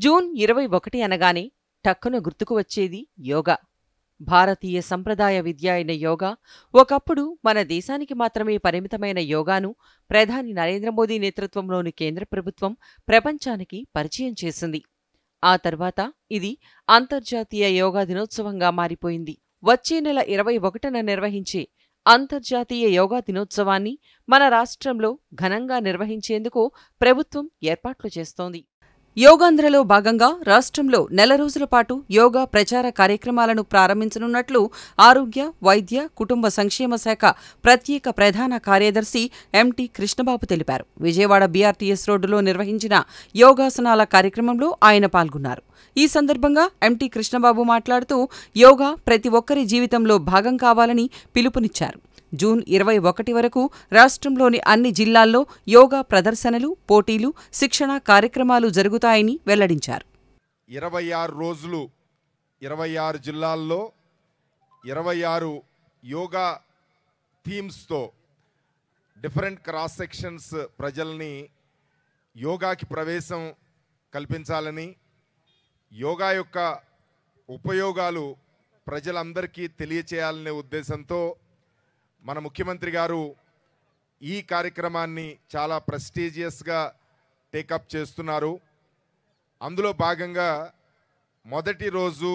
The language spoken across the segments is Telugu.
జూన్ 21 అనగానే టక్కున గుర్తుకు వచ్చేది యోగా. భారతీయ సంప్రదాయ విద్య అయిన యోగా ఒకప్పుడు మన దేశానికి మాత్రమే పరిమితమైన యోగాను ప్రధాని నరేంద్ర మోదీ నేతృత్వంలోని కేంద్ర ప్రభుత్వం ప్రపంచానికి పరిచయం చేసింది. ఆ తర్వాత ఇది అంతర్జాతీయ యోగా దినోత్సవంగా మారిపోయింది. వచ్చే నెల 21న నిర్వహించే అంతర్జాతీయ యోగా దినోత్సవాన్ని మన రాష్ట్రంలో ఘనంగా నిర్వహించేందుకు ప్రభుత్వం ఏర్పాట్లు చేస్తోంది. యోగాంధ్రలో భాగంగా రాష్ట్రంలో నెల రోజుల పాటు యోగా ప్రచార కార్యక్రమాలను ప్రారంభించనున్నట్లు ఆరోగ్య, వైద్య, కుటుంబ సంక్షేమ శాఖ ప్రత్యేక ప్రధాన కార్యదర్శి ఎంటీ కృష్ణబాబు తెలిపారు. విజయవాడ బీఆర్టీఎస్ రోడ్డులో నిర్వహించిన యోగాసనాల కార్యక్రమంలో ఆయన పాల్గొన్నారు. ఈ సందర్భంగా ఎంటీ కృష్ణబాబు మాట్లాడుతూ యోగా ప్రతి ఒక్కరి జీవితంలో భాగం కావాలని పిలుపునిచ్చారు. జూన్ 21 వరకు రాష్ట్రంలోని అన్ని జిల్లాల్లో యోగా ప్రదర్శనలు, పోటీలు, శిక్షణా కార్యక్రమాలు జరుగుతాయని వెల్లడించారు. 26 రోజులు 26 జిల్లాల్లో 26 యోగా థీమ్స్తో డిఫరెంట్ క్రాస్ సెక్షన్స్ ప్రజల్ని యోగాకి ప్రవేశం కల్పించాలని, యోగా యొక్క ఉపయోగాలు ప్రజలందరికీ తెలియచేయాలనే ఉద్దేశంతో మన ముఖ్యమంత్రి గారు ఈ కార్యక్రమాన్ని చాలా ప్రెస్టీజియస్గా టేకప్ చేస్తున్నారు. అందులో భాగంగా మొదటి రోజు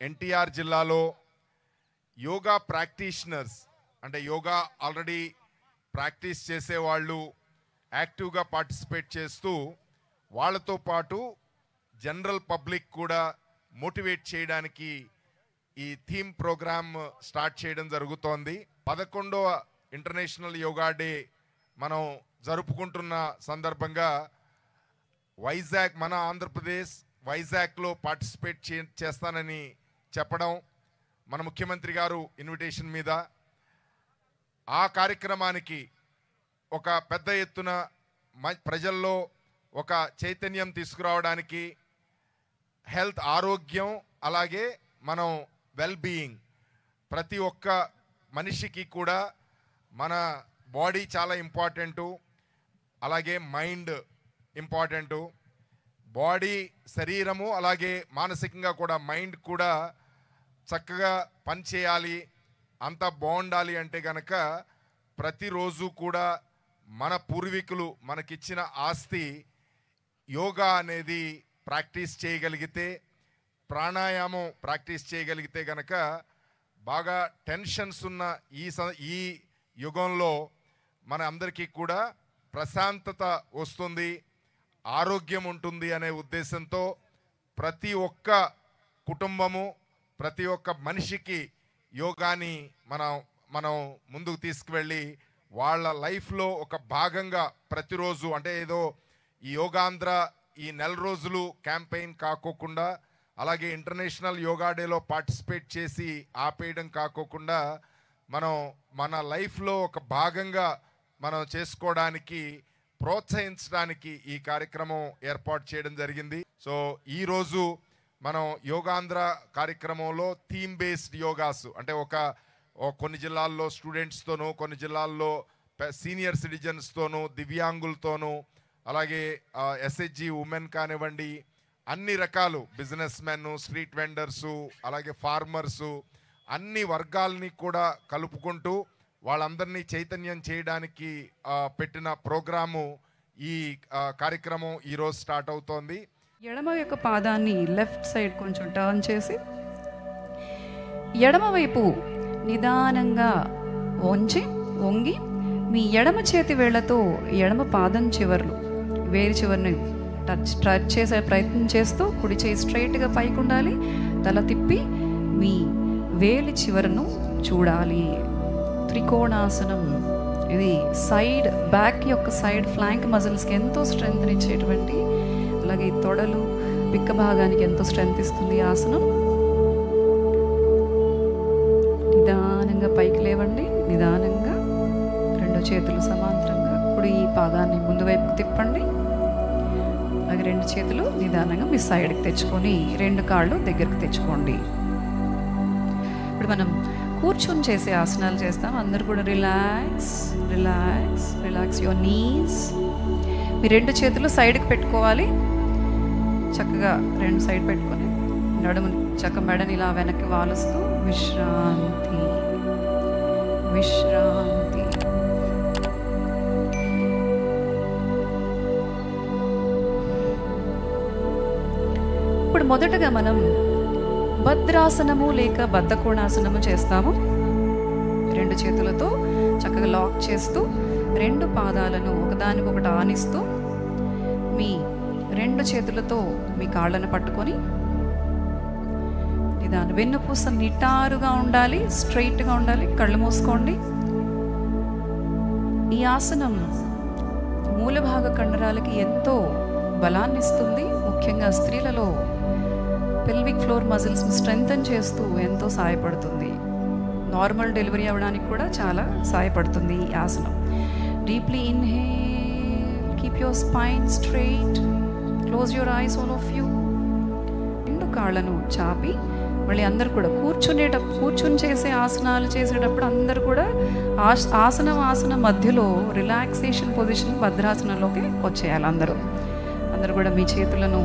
ఎన్టీఆర్ జిల్లాలో యోగా ప్రాక్టీషనర్స్, అంటే యోగా ఆల్రెడీ ప్రాక్టీస్ చేసేవాళ్ళు యాక్టివ్గా పార్టిసిపేట్ చేస్తూ వాళ్ళతో పాటు జనరల్ పబ్లిక్ కూడా మోటివేట్ చేయడానికి ఈ థీమ్ ప్రోగ్రామ్ స్టార్ట్ చేయడం జరుగుతోంది. 11వ ఇంటర్నేషనల్ యోగా డే మనం జరుపుకుంటున్న సందర్భంగా వైజాగ్, మన ఆంధ్రప్రదేశ్ వైజాగ్లో పార్టిసిపేట్ చేస్తానని చెప్పడం మన ముఖ్యమంత్రి గారు ఇన్విటేషన్ మీద, ఆ కార్యక్రమానికి ఒక పెద్ద ఎత్తున ప్రజల్లో ఒక చైతన్యం తీసుకురావడానికి, హెల్త్, ఆరోగ్యం, అలాగే మనం వెల్ బీయింగ్, ప్రతి ఒక్క మనిషికి కూడా మన బాడీ చాలా ఇంపార్టెంటు, అలాగే మైండ్ ఇంపార్టెంటు. బాడీ, శరీరము, అలాగే మానసికంగా కూడా మైండ్ కూడా చక్కగా పనిచేయాలి, అంతా బాగుండాలి అంటే కనుక ప్రతిరోజు కూడా మన పూర్వీకులు మనకిచ్చిన ఆస్తి యోగా అనేది ప్రాక్టీస్ చేయగలిగితే, ప్రాణాయామం ప్రాక్టీస్ చేయగలిగితే కనుక బాగా టెన్షన్స్ ఉన్న ఈ యుగంలో మన అందరికీ కూడా ప్రశాంతత వస్తుంది, ఆరోగ్యం ఉంటుంది అనే ఉద్దేశంతో ప్రతి ఒక్క కుటుంబము, ప్రతి ఒక్క మనిషికి యోగాని మనం ముందుకు తీసుకువెళ్ళి వాళ్ళ లైఫ్లో ఒక భాగంగా ప్రతిరోజు, అంటే ఏదో ఈ యోగాంధ్ర ఈ నెల రోజులు క్యాంపెయిన్ కాకోకుండా, అలాగే ఇంటర్నేషనల్ యోగా డేలో పార్టిసిపేట్ చేసి ఆపేయడం కాకోకుండా మనం మన లైఫ్లో ఒక భాగంగా మనం చేసుకోవడానికి, ప్రోత్సహించడానికి ఈ కార్యక్రమం ఏర్పాటు చేయడం జరిగింది. సో ఈరోజు మనం యోగాంధ్ర కార్యక్రమంలో థీమ్ బేస్డ్ యోగాస్, అంటే కొన్ని జిల్లాల్లో స్టూడెంట్స్తోనూ, కొన్ని జిల్లాల్లో సీనియర్ సిటిజన్స్తోనూ, దివ్యాంగులతోనూ, అలాగే ఎస్హెచ్జి ఉమెన్ కానివ్వండి, అన్ని రకాలు బిజినెస్ మెన్, స్ట్రీట్ వెండర్సు, అలాగే ఫార్మర్సు, అన్ని వర్గాల్ని కూడా కలుపుకుంటూ వాళ్ళందరినీ చైతన్యం చేయడానికి పెట్టిన ప్రోగ్రాము ఈ కార్యక్రమం ఈరోజు స్టార్ట్ అవుతోంది. ఎడమ యొక్క పాదాన్ని లెఫ్ట్ సైడ్ కొంచెం టర్న్ చేసి ఎడమ వైపు నిదానంగా వంగి మీ ఎడమ చేతి వేళ్లతో ఎడమ పాదం చివర్లు, వేరి చివరిని టచ్ చేసే ప్రయత్నం చేస్తూ కుడి చేయి స్ట్రైట్గా పైకి ఉండాలి. తల తిప్పి మీ వేలి చివరను చూడాలి. త్రికోణాసనం. ఇది బ్యాక్ యొక్క సైడ్ ఫ్లాంక్ మజిల్స్కి ఎంతో స్ట్రెంగ్త్ ఇచ్చేటువంటి, అలాగే తొడలు, పిక్క భాగానికి ఎంతో స్ట్రెంగ్త్ ఇస్తుంది ఈ ఆసనం. నిదానంగా పైకి లేవండి. నిదానంగా 2 చేతులు సమాంతరంగా కుడి పాదాన్ని ముందు వైపుకు తిప్పండి. అలాగే 2 చేతులు నిదానంగా మీ సైడ్కి తెచ్చుకొని 2 కాళ్ళు దగ్గరికి తెచ్చుకోండి. ఇప్పుడు మనం కూర్చొని చేసే ఆసనాలు చేస్తాం. అందరూ కూడా relax relax relax your knees. మీ 2 చేతులు సైడ్కి పెట్టుకోవాలి. చక్కగా రెండు సైడ్ పెట్టుకొని నడుముని చక్క మెడని ఇలా వెనక్కి వాలుస్తూ విశ్రాంతి విశ్రాంతి. ఇప్పుడు మొదటగా మనం భద్రాసనము లేక బద్ధకోణాసనము చేస్తాము. రెండు చేతులతో చక్కగా లాక్ చేస్తూ రెండు పాదాలను ఒకదానికొకటి ఆనిస్తూ మీ రెండు చేతులతో మీ కాళ్ళను పట్టుకొని నిదానం వెన్నుపూస నిటారుగా ఉండాలి, స్ట్రైట్గా ఉండాలి. కళ్ళు మూసుకోండి. ఈ ఆసనం మూలభాగ కండరాలకి ఎంతో బలాన్ని ఇస్తుంది. ముఖ్యంగా స్త్రీలలో పెల్విక్ ఫ్లోర్ మజిల్స్ని స్ట్రెంగ్తన్ చేస్తూ ఎంతో సహాయపడుతుంది. నార్మల్ డెలివరీ అవ్వడానికి కూడా చాలా సహాయపడుతుంది ఈ ఆసనం. Deeply inhale, keep your spine straight, close your eyes all of you. రెండు కాళ్ళను చాపి మళ్ళీ అందరు కూడా కూర్చుని చేసే ఆసనాలు చేసేటప్పుడు అందరు కూడా ఆసన మధ్యలో రిలాక్సేషన్ పొజిషన్ భద్రాసనంలోకి వచ్చేయాలి. అందరూ కూడా మీ చేతులను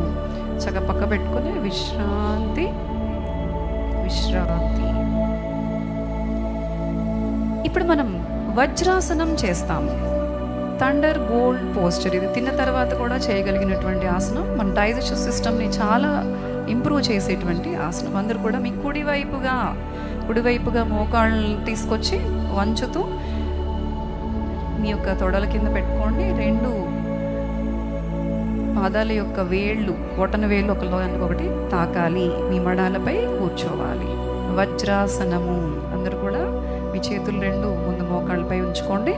చక్క పక్క పెట్టుకుని విశ్రాంతి విశ్రాంతి. ఇప్పుడు మనం వజ్రాసనం చేస్తాము. Thunderbolt posture. ఇది తిన్న తర్వాత కూడా చేయగలిగినటువంటి ఆసనం. మన డైజెస్టివ్ సిస్టమ్ని చాలా ఇంప్రూవ్ చేసేటువంటి ఆసనం. అందరూ కూడా మీ కుడివైపుగా మోకాళ్ళని తీసుకొచ్చి వంచుతూ మీ యొక్క తొడల కింద పెట్టుకోండి. రెండు పాదాల యొక్క వేళ్ళు, బొటన వేళ్ళు ఒకటి తాకాలి. మీ మడాలపై కూర్చోవాలి. వజ్రాసనము. అందరూ కూడా మీ చేతులు రెండు ముందు మోకాళ్ళపై ఉంచుకోండి.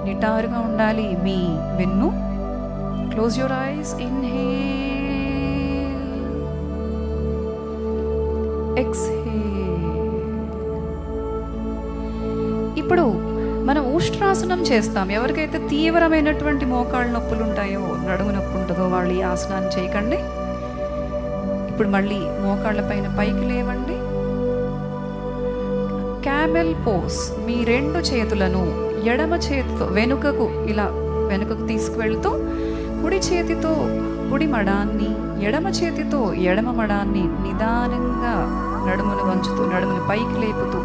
నిటారుగా ఉండాలి మీ వెన్ను. Close your eyes. Inhale, exhale. ఇప్పుడు మనం ఉష్ట్రాసనం చేస్తాం. ఎవరికైతే తీవ్రమైనటువంటి మోకాళ్ళ నొప్పులు ఉంటాయో, నడుము నొప్పి ఉంటుందో వాళ్ళు ఈ ఆసనాన్ని చేయకండి. ఇప్పుడు మళ్ళీ మోకాళ్ళ పైన పైకి లేవండి. క్యామెల్ పోస్. మీ రెండు చేతులను ఎడమ చేతితో వెనుకకు తీసుకువెళ్తూ కుడి చేతితో కుడి మడాన్ని, ఎడమ చేతితో ఎడమ మడాన్ని నిదానంగా నడుమును వంచుతూ నడుమును పైకి లేపుతూ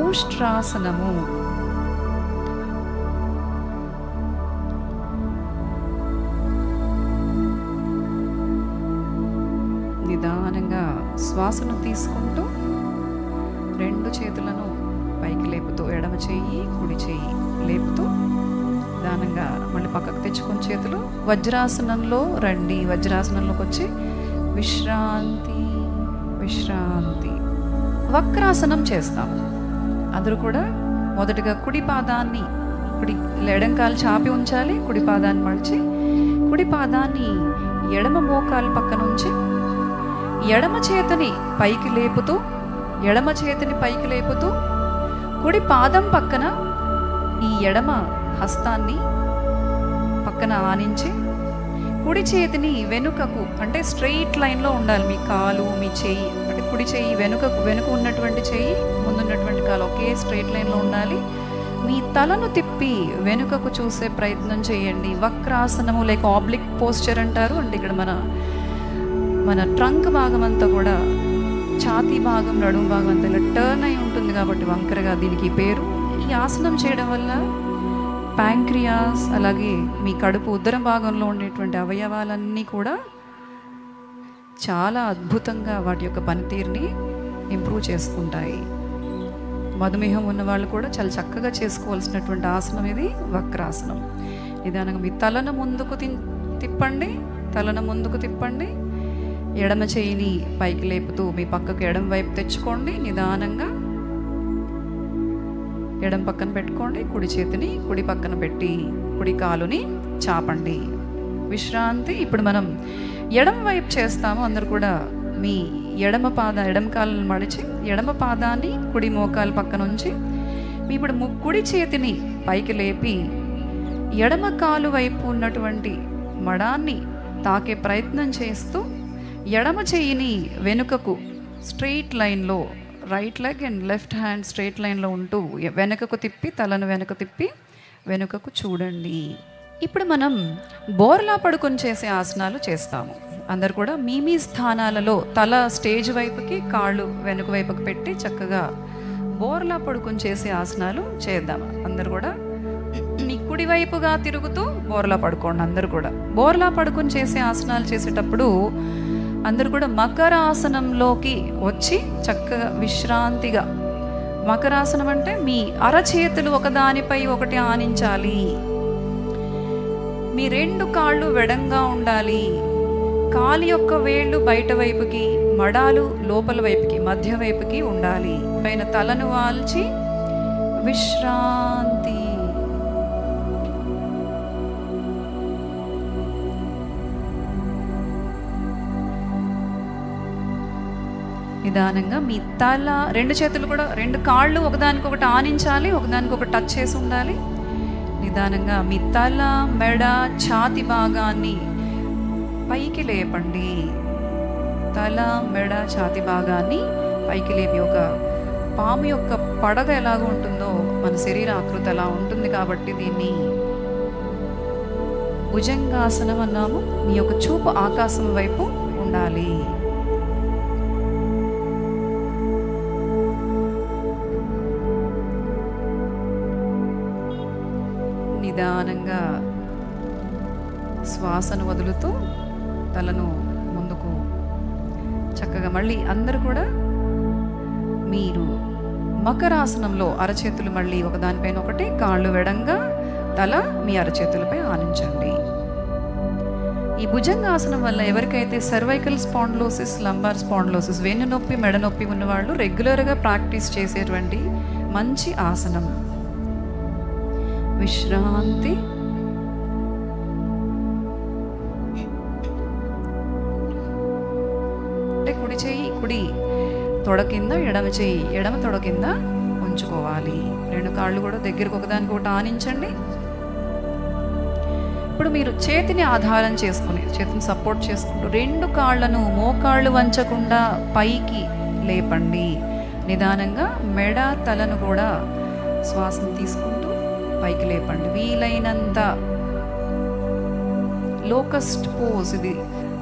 ఉష్ట్రాసనము. నిదానంగా శ్వాసను తీసుకుంటూ రెండు చేతులను పైకి లేపుతూ ఎడమ చెయ్యి కుడి చెయ్యి లేపుతూ నిదానంగా మళ్ళీ పక్కకు తెచ్చుకొని చేతులు వజ్రాసనంలో రండి. వజ్రాసనంలోకి వచ్చి విశ్రాంతి విశ్రాంతి. వక్రాసనం చేస్తాము. అందరూ కూడా మొదటిగా కుడి పాదాన్ని ఎడంకాలు చాపి ఉంచాలి. కుడి పాదాన్ని మడిచి కుడి పాదాన్ని ఎడమ మోకాలు పక్కన ఉంచి ఎడమ చేతిని పైకి లేపుతూ కుడి పాదం పక్కన ఈ ఎడమ హస్తాన్ని పక్కన ఆనించి కుడి చేతిని వెనుకకు, అంటే స్ట్రెయిట్ లైన్లో ఉండాలి మీ కాలు మీ చెయ్యి. అంటే కుడి చెయ్యి వెనుక ఉన్నటువంటి చెయ్యి, ముందున్నటువంటి కాలు ఒకే స్ట్రెయిట్ లైన్లో ఉండాలి. మీ తలను తిప్పి వెనుకకు చూసే ప్రయత్నం చేయండి. వక్రాసనము లేక ఆబ్లిక్ పోస్చర్ అంటారు. అంటే ఇక్కడ మన ట్రంక్ భాగం అంతా కూడా, ఛాతీ భాగం నడుము భాగం అంతా ఇలా టర్న్ అయి ఉంటుంది కాబట్టి వంకరగా దీనికి పేరు. ఈ ఆసనం చేయడం వల్ల ప్యాంక్రియాస్, అలాగే మీ కడుపు ఉదర భాగంలో ఉండేటువంటి అవయవాలన్నీ కూడా చాలా అద్భుతంగా వాటి యొక్క పనితీరుని ఇంప్రూవ్ చేసుకుంటాయి. మధుమేహం ఉన్న వాళ్ళు కూడా చాలా చక్కగా చేసుకోవాల్సినటువంటి ఆసనం ఇది వక్రాసనం. నిదానంగా మీ తలను ముందుకు తిప్పండి. ఎడమ చేయిని పైకి లేపుతూ మీ పక్కకు ఎడమ వైపు తెచ్చుకోండి. నిదానంగా ఎడమ పక్కన పెట్టుకోండి. కుడి చేతిని కుడి పక్కన పెట్టి కుడి కాలుని చాపండి. విశ్రాంతి. ఇప్పుడు మనం ఎడమ వైపు చేస్తాము. అందరు కూడా మీ ఎడమ కాలను మడిచి ఎడమ పాదాన్ని కుడి మోకాలు పక్కన ఉంచి మీ ఇప్పుడు కుడి చేతిని పైకి లేపి ఎడమ కాలు వైపు ఉన్నటువంటి మడాన్ని తాకే ప్రయత్నం చేస్తూ ఎడమ చెయ్యిని వెనుకకు స్ట్రెయిట్ లైన్లో, right leg and left hand straight లైన్లో ఉంటూ వెనుకకు తిప్పి తలను వెనుక తిప్పి వెనుకకు చూడండి. ఇప్పుడు మనం బోర్లా పడుకొని చేసే ఆసనాలు చేస్తాము. అందరు కూడా మీ మీ స్థానాలలో తల స్టేజ్ వైపుకి, కాళ్ళు వెనుక వైపుకి పెట్టి చక్కగా బోర్లా పడుకొని చేసే ఆసనాలు చేద్దాం. అందరు కూడా నీ కుడి వైపుగా తిరుగుతూ బోర్లా పడుకోండి. అందరు కూడా బోర్లా పడుకొని చేసే ఆసనాలు చేసేటప్పుడు అందరు కూడా మకరాసనంలోకి వచ్చి చక్కగా విశ్రాంతిగా, మకరాసనం అంటే మీ అరచేతులు ఒకదానిపై ఒకటి ఆనించాలి, మీ 2 కాళ్ళు వెడంగా ఉండాలి, కాలి యొక్క వేళ్ళు బయట వైపుకి, మడాలు లోపల వైపుకి, మధ్య వైపుకి ఉండాలి, పైన తలను వాల్చి విశ్రాంతి. నిదానంగా మీ తల, 2 చేతులు కూడా 2 కాళ్ళు ఒకదానికొకటి ఆనించాలి, ఒకదానికొకటి టచ్ చేసి ఉండాలి. నిదానంగా మీ తల, మెడ, ఛాతి భాగాన్ని పైకి లేపండి. తల, మెడ, ఛాతి భాగాన్ని పైకి లేపి, ఒక పాము యొక్క పడగ ఎలాగో ఉంటుందో మన శరీర ఆకృతి అలా ఉంటుంది కాబట్టి దీన్ని భుజంగాసనం అన్నాము. మీ యొక్క చూపు ఆకాశం వైపు ఉండాలి. నిదానంగా శ్వాసను వదులుతూ తలను ముందుకు చక్కగా మళ్ళీ అందరూ కూడా మీరు మకరాసనంలో అరచేతులు మళ్ళీ ఒకదానిపైన ఒకటి, కాళ్ళు వెడంగా, తల మీ అరచేతులపై ఆనించండి. ఈ భుజంగాసనం వల్ల ఎవరికైతే సర్వైకల్ స్పాండ్లోసిస్, లంబార్ స్పాండ్లోసిస్, వెన్ను నొప్పి, మెడ నొప్పి ఉన్నవాళ్ళు రెగ్యులర్గా ప్రాక్టీస్ చేసేటువంటి మంచి ఆసనం. విశ్రాంతి. అంటే కుడి చేయి కుడి తొడ కింద, ఎడమ చేయి ఎడమ తొడ కింద ఉంచుకోవాలి. 2 కాళ్ళు కూడా దగ్గరకు ఒకదానికి ఒకటి ఆనించండి. ఇప్పుడు మీరు చేతిని ఆధారం చేసుకుని, చేతిని సపోర్ట్ చేసుకుంటూ 2 కాళ్ళను మోకాళ్ళు వంచకుండా పైకి లేపండి. నిదానంగా మెడ, తలను కూడా శ్వాసను తీసుకుంటూ పైకి లేపండి. వీలైనంత లోకస్ట్ పోజ్, ఇది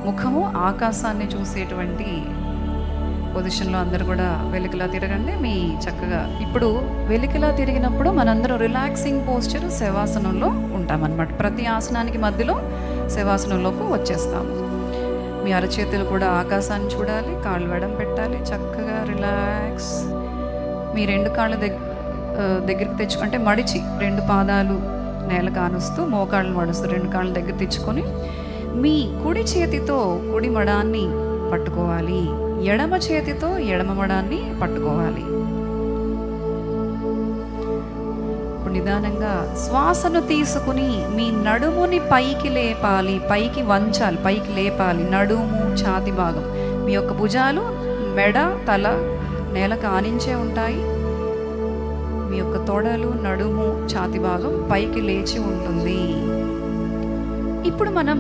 ముఖము ఆకాశాన్ని చూసేటువంటి పొజిషన్లో అందరూ కూడా వెలికిలా తిరగండి. మీ చక్కగా ఇప్పుడు వెలికిలా తిరిగినప్పుడు మనందరం రిలాక్సింగ్ పోస్చర్ శవాసనంలో ఉంటామన్నమాట. ప్రతి ఆసనానికి మధ్యలో శవాసనంలోకి వచ్చేస్తాము. మీ అరచేతులు కూడా ఆకాశాన్ని చూడాలి, కాళ్ళు వెడం పెట్టాలి, చక్కగా రిలాక్స్. మీ 2 కాళ్ళ దగ్గరికి తెచ్చుకుంటే మడిచి 2 పాదాలు నేల కానుస్తూ, మోకాళ్ళు మడుస్తూ 2 కాళ్ళు దగ్గర తెచ్చుకొని మీ కుడి చేతితో కుడి మడాన్ని పట్టుకోవాలి, ఎడమ చేతితో ఎడమ మడాన్ని పట్టుకోవాలి. ఇప్పుడు నిదానంగా శ్వాసను తీసుకుని మీ నడుముని పైకి లేపాలి, పైకి వంచాలి, పైకి లేపాలి. నడుము, ఛాతి భాగం, మీ యొక్క భుజాలు, మెడ, తల నేలకు ఆనించే ఉంటాయి. మీ యొక్క తొడలు, నడుము, ఛాతి భాగం పైకి లేచి ఉంటుంది. ఇప్పుడు మనం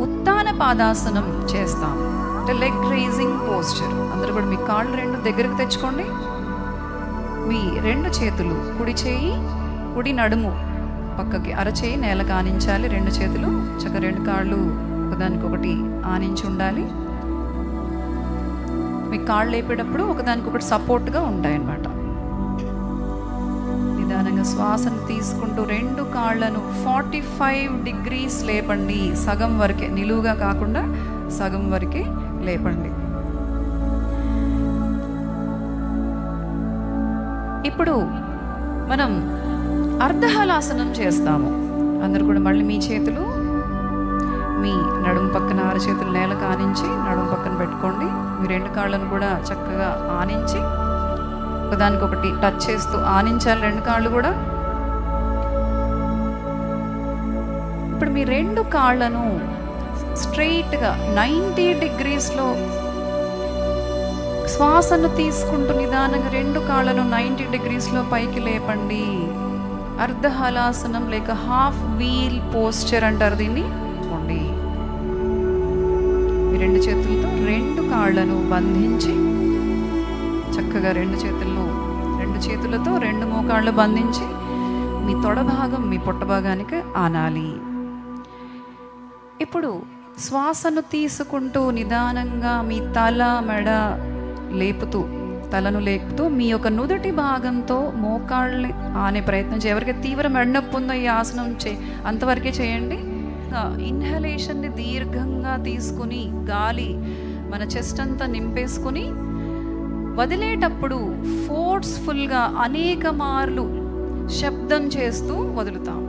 ఉత్తాన పాదాసనం చేస్తాం, అంటే లెగ్ రేజింగ్ పోస్చర్. అందరూ కూడా మీ కాళ్ళు 2 దగ్గరకు తెచ్చుకోండి. మీ 2 చేతులు, కుడి చేయి కుడి నడుము పక్కకి, అరచేయి నేలకు ఆనించాలి. 2 చేతులు చక్కగా 2 కాళ్ళు ఒకదానికొకటి ఆనించి ఉండాలి. మీ కాళ్ళు లేపేటప్పుడు ఒకదానికొకటి సపోర్ట్గా ఉంటాయన్నమాట. నిదానంగా శ్వాసను తీసుకుంటూ 2 కాళ్ళను 45 degrees లేపండి. సగం వరకే, నిలువుగా కాకుండా సగం వరకే లేపండి. ఇప్పుడు మనం అర్ధహలాసనం చేస్తాము. అందరు కూడా మళ్ళీ మీ చేతులు మీ నడుము పక్కన, అరచేతులు నేలకు ఆనించి నడుము పక్కన పెట్టుకోండి. మీ 2 కాళ్ళను కూడా చక్కగా ఆనించి ఒకదానికొకటి టచ్ చేస్తూ ఆనించాలి 2 కాళ్ళు కూడా. ఇప్పుడు మీ 2 కాళ్ళను స్ట్రెయిట్గా 90 degreesలో శ్వాసను తీసుకుంటూ నిదానంగా 2 కాళ్ళను 90 degreesలో పైకి లేపండి. అర్ధహలాసనం లేక హాఫ్ వీల్ పోస్చర్ అంటారు దీన్ని. మీ 2 చేతులతో 2 కాళ్ళను బంధించి చక్కగా 2 చేతులతో 2 మోకాళ్ళు బంధించి మీ తొడ భాగం, మీ పొట్ట భాగానికి ఆనాలి. ఇప్పుడు శ్వాసను తీసుకుంటూ నిదానంగా మీ తల మెడ లేపుతూ, తలను లేపుతూ మీ యొక్క నుదుటి భాగంతో మోకాళ్ళని ఆనే ప్రయత్నం చేయండి. ఎవరికి తీవ్ర మెడనొప్పి ఉందో ఈ ఆసనం అంతవరకే చేయండి. ఇన్హలేషన్ని దీర్ఘంగా తీసుకుని గాలి మన చెస్ట్ అంతా నింపేసుకుని వదిలేటప్పుడు ఫోర్స్ఫుల్గా అనేక మార్లు శబ్దం చేస్తూ వదులుతాం.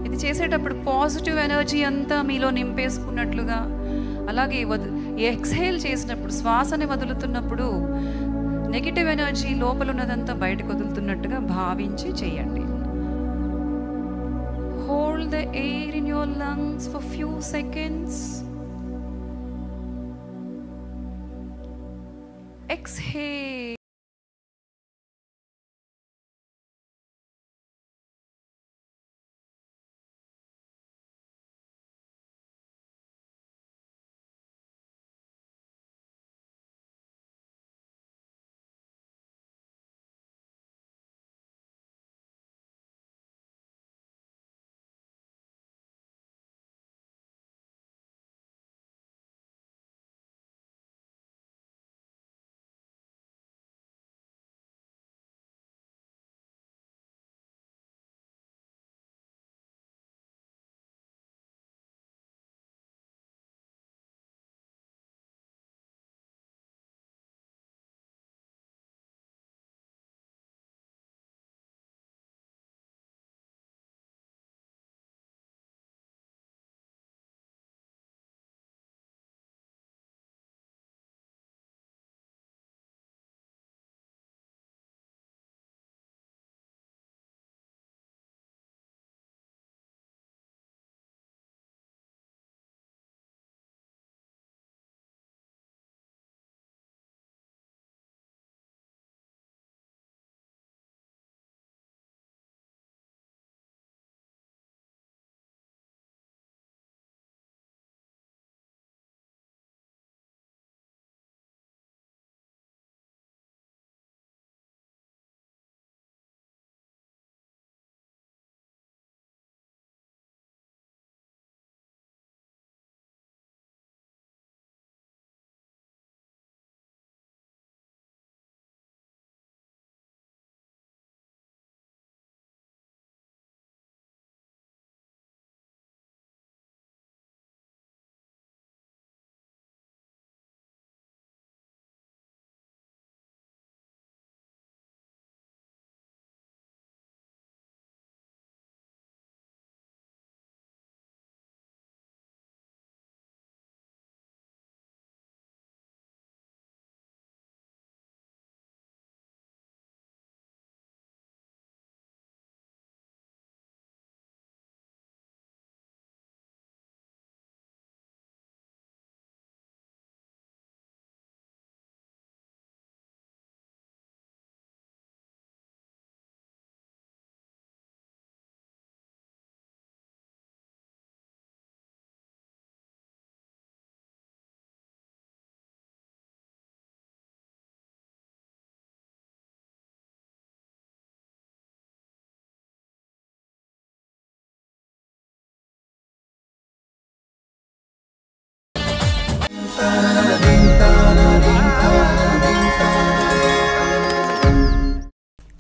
ఇది చేసేటప్పుడు పాజిటివ్ ఎనర్జీ అంతా మీలో నింపేసుకున్నట్లుగా, అలాగే ఎక్స్హేల్ చేసినప్పుడు శ్వాసని వదులుతున్నప్పుడు నెగిటివ్ ఎనర్జీ లోపల ఉన్నదంతా బయటకు వదులుతున్నట్టుగా భావించి చేయండి. Hold the air in your lungs for few seconds. Exhale.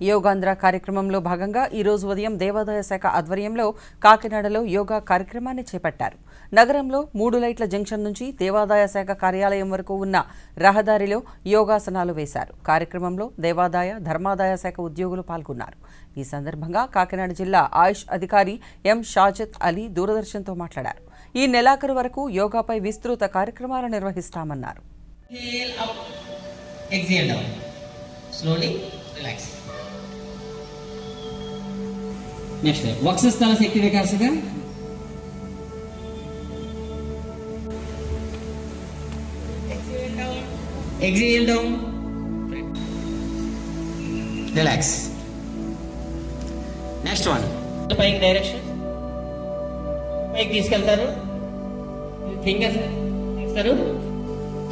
Yogandhra కార్యక్రమంలో భాగంగా ఈరోజు ఉదయం దేవాదాయ శాఖ ఆధ్వర్యంలో కాకినాడలో యోగా కార్యక్రమాన్ని చేపట్టారు. నగరంలో 3 లైట్ల జంక్షన్ నుంచి దేవాదాయ శాఖ కార్యాలయం వరకు ఉన్న రహదారిలో యోగాసనాలు వేశారు. కార్యక్రమంలో దేవాదాయ ధర్మాదాయ శాఖ ఉద్యోగులు పాల్గొన్నారు. ఈ సందర్భంగా కాకినాడ జిల్లా ఆయుష్ అధికారి ఎం షాజత్ అలీ దూరదర్శన్తో మాట్లాడారు. ఈ నెలాఖరు వరకు యోగాపై విస్తృత కార్యక్రమాలు నిర్వహిస్తామన్నారు. नेक्स्ट है वक्षस्थल शक्ति विकास का exhale down relax next one పైకి డైరెక్షన్ పైకి తీసుకెళ్తారు ఫింగర్స్ ఇస్తారు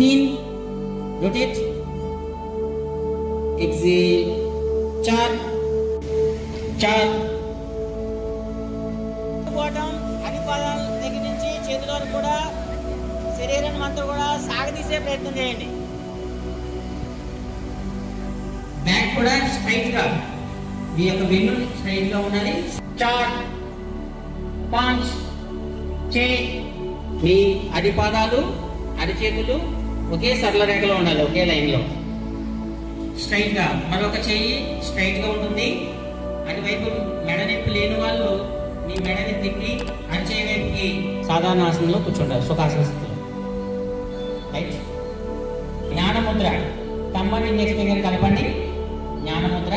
3 rotate exhale 4 అన్ని పాదాల దగ్గర నుంచి చేతిలో వరకు కూడా శరీరాన్ని అంతా కూడా సాగదీసే ప్రయత్నం చేయండి. బ్యాక్ కూడా స్ట్రైట్ గా, మీ యొక్క వెన్ను స్ట్రైట్ గా ఉండాలి. చాట్ పంచ్ చే, మీ అడిపాదాలు అరిచేతులు ఒకే సరళ రేఖలో ఉండాలి, ఒకే లైన్ లో స్ట్రైట్ గా. మరొక చెయ్యి స్ట్రైట్ గా ఉంటుంది. అటువైపు మెడ నొప్పి లేని వాళ్ళు మీ మెడని తిప్పి అరిచే వైపుకి సాధారణ ఆసనంలో కూర్చుంటారు, సుఖాసన స్థితిలో. రైట్. జ్ఞానముద్ర, తమ్మని ఇండెక్స్ ఫింగర్ కలపండి. జ్ఞానముద్ర.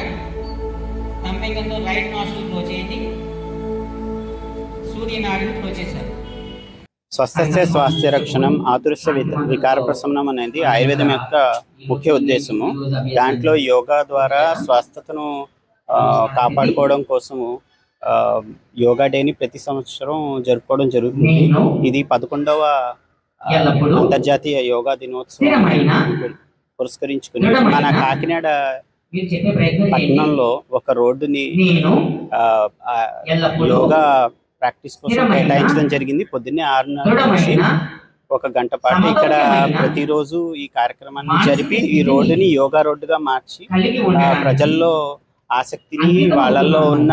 తమ్ ఫింగర్తో రైట్ నాస్ట్రిల్ క్లోజ్ చేయండి. సూర్యనాడిని క్లోజ్ చేశారు. స్వస్థస్య స్వాస్థ్య రక్షణం ఆతురస్య వికార ప్రశమనం అనేది ఆయుర్వేదం యొక్క ముఖ్య ఉద్దేశము. దాంట్లో యోగా ద్వారా స్వస్థతను కాపాడుకోవడం కోసము యోగా డేని ప్రతి సంవత్సరం జరుపుకోవడం జరుగుతుంది. ఇది 11వ అంతర్జాతీయ యోగా దినోత్సవం పురస్కరించుకుని మన కాకినాడ పట్టణంలో ఒక రోడ్డుని యోగా ప్రాక్టీస్ కోసం కేటాయించడం జరిగింది. పొద్దున్నే 6:30 నుంచి 1 గంట పాటు ఇక్కడ ప్రతిరోజు ఈ కార్యక్రమాన్ని జరిపి ఈ రోడ్డుని యోగా రోడ్డుగా మార్చి ప్రజల్లో ఆసక్తిని, వాళ్ళల్లో ఉన్న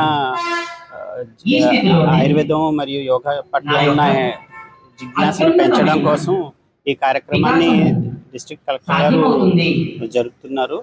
ఆయుర్వేదం మరియు యోగా పట్ల ఉన్న జిజ్ఞాసను పెంచడం కోసం ఈ కార్యక్రమాన్ని డిస్ట్రిక్ట్ కలెక్టర్ గారు జరుపుతున్నారు.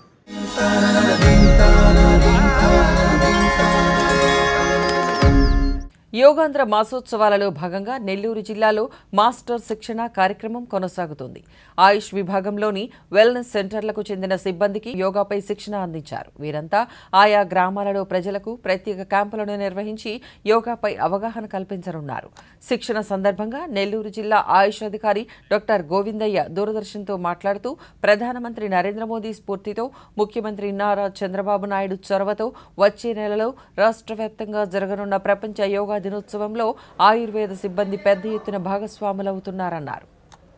యోగాంధ్ర మాసోత్సవాలలో భాగంగా నెల్లూరు జిల్లాలో మాస్టర్ శిక్షణ కార్యక్రమం కొనసాగుతుంది. ఆయుష్ విభాగంలోని వెల్నెస్ సెంటర్లకు చెందిన సిబ్బందికి యోగాపై శిక్షణ అందించారు. వీరంతా ఆయా గ్రామాలలో ప్రజలకు ప్రత్యేక క్యాంపులను నిర్వహించి యోగాపై అవగాహన కల్పించనున్నారు. శిక్షణ సందర్భంగా నెల్లూరు జిల్లా ఆయుష్ అధికారి డాక్టర్ గోవిందయ్య దూరదర్శన్తో మాట్లాడుతూ ప్రధానమంత్రి నరేంద్ర మోదీ స్ఫూర్తితో ముఖ్యమంత్రి నారా చంద్రబాబు నాయుడు చొరవతో వచ్చే నెలలో రాష్ట్ర వ్యాప్తంగా జరగనున్న ప్రపంచ యోగా దినోత్సవంలో ఆయుర్వేద సిబ్బంది పెద్ద ఎత్తున భాగస్వాములవుతున్నారన్నారు.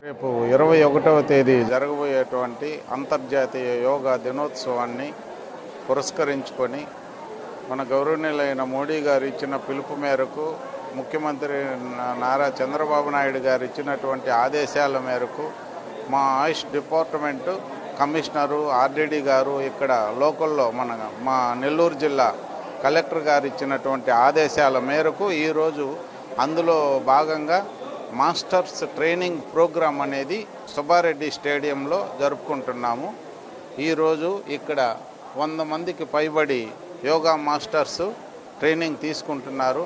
రేపు 21వ తేదీ జరగబోయేటువంటి అంతర్జాతీయ యోగా దినోత్సవాన్ని పురస్కరించుకొని మన గౌరవనీయులైన మోడీ గారు ఇచ్చిన పిలుపు మేరకు, ముఖ్యమంత్రి నారా చంద్రబాబు నాయుడు గారు ఇచ్చినటువంటి ఆదేశాల మేరకు మా ఆయుష్ డిపార్ట్మెంటు కమిషనరు ఆర్డీడీ గారు ఇక్కడ లోకల్లో మా నెల్లూరు జిల్లా కలెక్టర్ గారు ఇచ్చినటువంటి ఆదేశాల మేరకు ఈరోజు అందులో భాగంగా మాస్టర్స్ ట్రైనింగ్ ప్రోగ్రాం అనేది సుబ్బారెడ్డి స్టేడియంలో జరుపుకుంటున్నాము. ఈరోజు ఇక్కడ 100 మందికి పైబడి యోగా మాస్టర్స్ ట్రైనింగ్ తీసుకుంటున్నారు.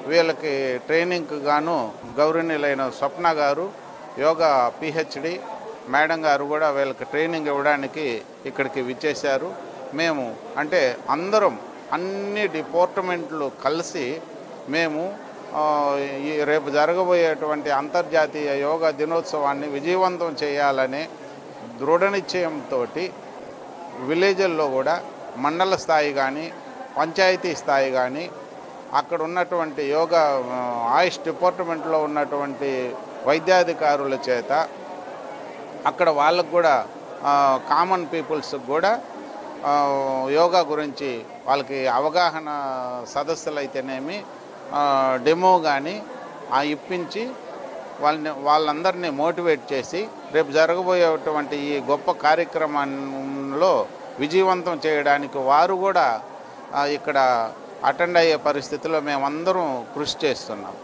వీళ్ళకి ట్రైనింగ్కి గాను గౌరవనీయులైన స్వప్న గారు యోగా పిహెచ్డి మేడం గారు కూడా వీళ్ళకి ట్రైనింగ్ ఇవ్వడానికి ఇక్కడికి విచ్చేశారు. మేము అంటే అందరం అన్ని డిపార్ట్మెంట్లు కలిసి మేము రేపు జరగబోయేటువంటి అంతర్జాతీయ యోగా దినోత్సవాన్ని విజయవంతం చేయాలనే దృఢ నిశ్చయంతో విలేజ్ల్లో కూడా మండల స్థాయి కానీ పంచాయతీ స్థాయి కానీ అక్కడ ఉన్నటువంటి యోగా ఆయుష్ డిపార్ట్మెంట్లో ఉన్నటువంటి వైద్యాధికారుల చేత అక్కడ వాళ్ళకు కూడా కామన్ పీపుల్స్కి కూడా యోగా గురించి వాళ్ళకి అవగాహన సదస్సులు అయితేనేమి డెమో కానీ ఇప్పించి వాళ్ళందరినీ మోటివేట్ చేసి రేపు జరగబోయేటువంటి ఈ గొప్ప కార్యక్రమంలో విజయవంతం చేయడానికి వారు కూడా ఇక్కడ అటెండ్ అయ్యే పరిస్థితిలో మేమందరం కృషి చేస్తున్నాం.